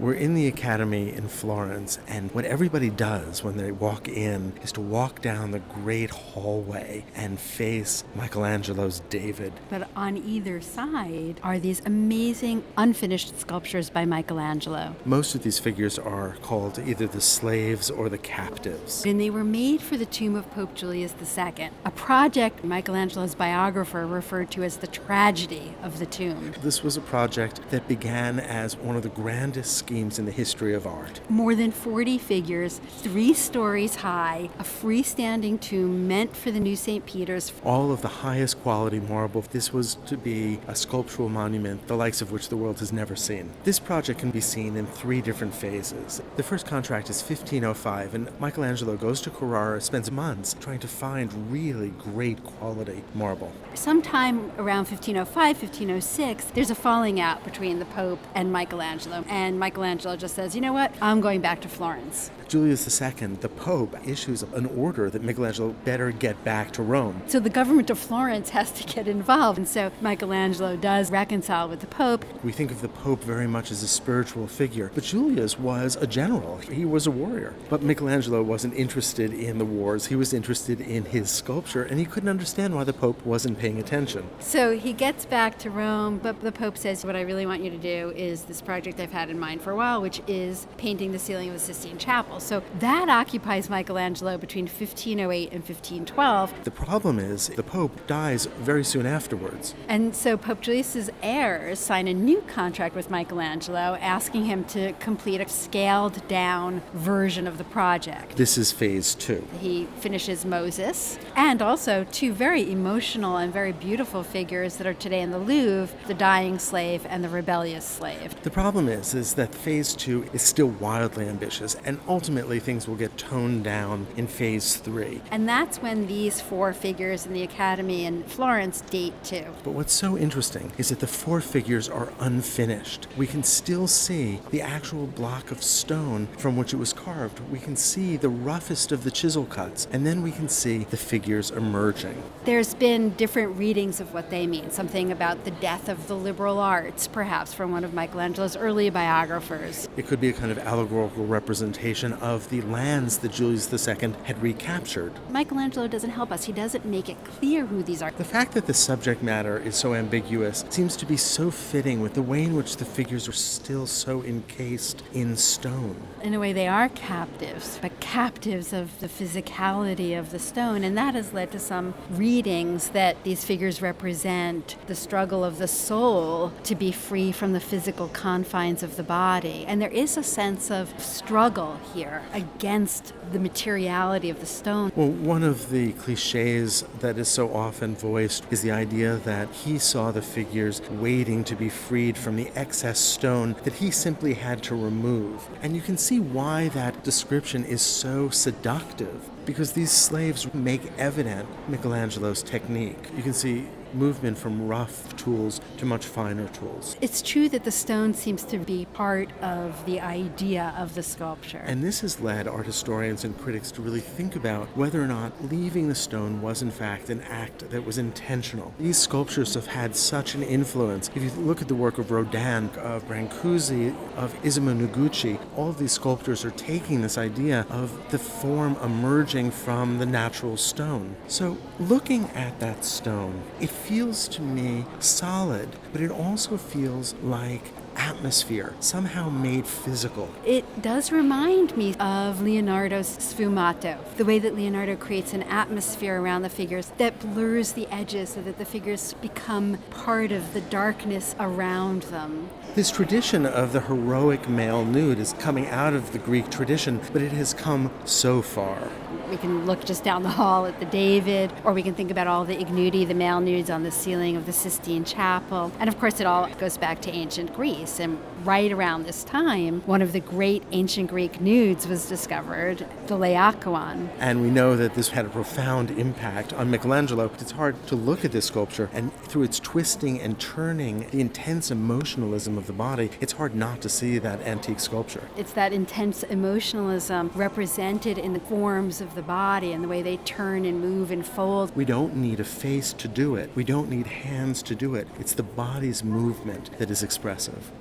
We're in the Accademia in Florence, and what everybody does when they walk in is to walk down the great hallway and face Michelangelo's David. But on either side are these amazing unfinished sculptures by Michelangelo. Most of these figures are called either the slaves or the captives. And they were made for the tomb of Pope Julius II, a project Michelangelo's biographer referred to as the tragedy of the tomb. This was a project that began as one of the grandest schemes in the history of art. More than 40 figures, 3 stories high, a freestanding tomb meant for the new St. Peter's. All of the highest quality marble. This was to be a sculptural monument, the likes of which the world has never seen. This project can be seen in 3 different phases. The first contract is 1505, and Michelangelo goes to Carrara, spends months trying to find really great quality marble. Sometime around 1505, 1506, there's a falling out between the Pope and Michelangelo. And Michelangelo just says, you know what, I'm going back to Florence. Julius II, the Pope, issues an order that Michelangelo better get back to Rome. So the government of Florence has to get involved. And so Michelangelo does reconcile with the Pope. We think of the Pope very much as a spiritual figure, but Julius was a general. He was a warrior. But Michelangelo wasn't interested in the wars. He was interested in his sculpture, and he couldn't understand why the Pope wasn't paying attention. So he gets back to Rome, but the Pope says, what I really want you to do is this project I've had in mind for a while, which is painting the ceiling of the Sistine Chapel. So that occupies Michelangelo between 1508 and 1512. The problem is the Pope dies very soon afterwards. And so Pope Julius's heirs sign a new contract with Michelangelo, asking him to complete a scaled down version of the project. This is phase 2. He finishes Moses and also 2 very emotional and very beautiful figures that are today in the Louvre, the dying slave and the rebellious slave. The problem is that phase 2 is still wildly ambitious, and ultimately things will get toned down in phase 3. And that's when these 4 figures in the Academy in Florence date to. But what's so interesting is that the 4 figures are unfinished. We can still see the actual block of stone from which it was carved. We can see the roughest of the chisel cuts, and then we can see the figures emerging. There's been different readings of what they mean. Something about the death of the liberal arts, perhaps from one of Michelangelo's early biographers. It could be a kind of allegorical representation of the lands that Julius II had recaptured. Michelangelo doesn't help us. He doesn't make it clear who these are. The fact that the subject matter is so ambiguous seems to be so fitting with the way in which the figures are still so encased in stone. In a way, they are captives, but captives of the physicality of the stone, and that has led to some readings that these figures represent the struggle of the soul to be free from the physical confines of the body. And there is a sense of struggle here against the materiality of the stone. Well, one of the cliches that is so often voiced is the idea that he saw the figures waiting to be freed from the excess stone that he simply had to remove. And you can see why that description is so seductive, because these slaves make evident Michelangelo's technique. You can see movement from rough tools to much finer tools. It's true that the stone seems to be part of the idea of the sculpture. And this has led art historians and critics to really think about whether or not leaving the stone was in fact an act that was intentional. These sculptures have had such an influence. If you look at the work of Rodin, of Brancusi, of Isamu Noguchi, all of these sculptors are taking this idea of the form emerging from the natural stone. So looking at that stone, it feels to me solid, but it also feels like atmosphere, somehow made physical. It does remind me of Leonardo's sfumato, the way that Leonardo creates an atmosphere around the figures that blurs the edges so that the figures become part of the darkness around them. This tradition of the heroic male nude is coming out of the Greek tradition, but it has come so far. We can look just down the hall at the David, or we can think about all the ignudi, the male nudes on the ceiling of the Sistine Chapel. And of course, it all goes back to ancient Greece. And right around this time, one of the great ancient Greek nudes was discovered, the Laocoon. And we know that this had a profound impact on Michelangelo. It's hard to look at this sculpture, and through its twisting and turning, the intense emotionalism of the body, it's hard not to see that antique sculpture. It's that intense emotionalism represented in the forms of the body and the way they turn and move and fold. We don't need a face to do it. We don't need hands to do it. It's the body's movement that is expressive.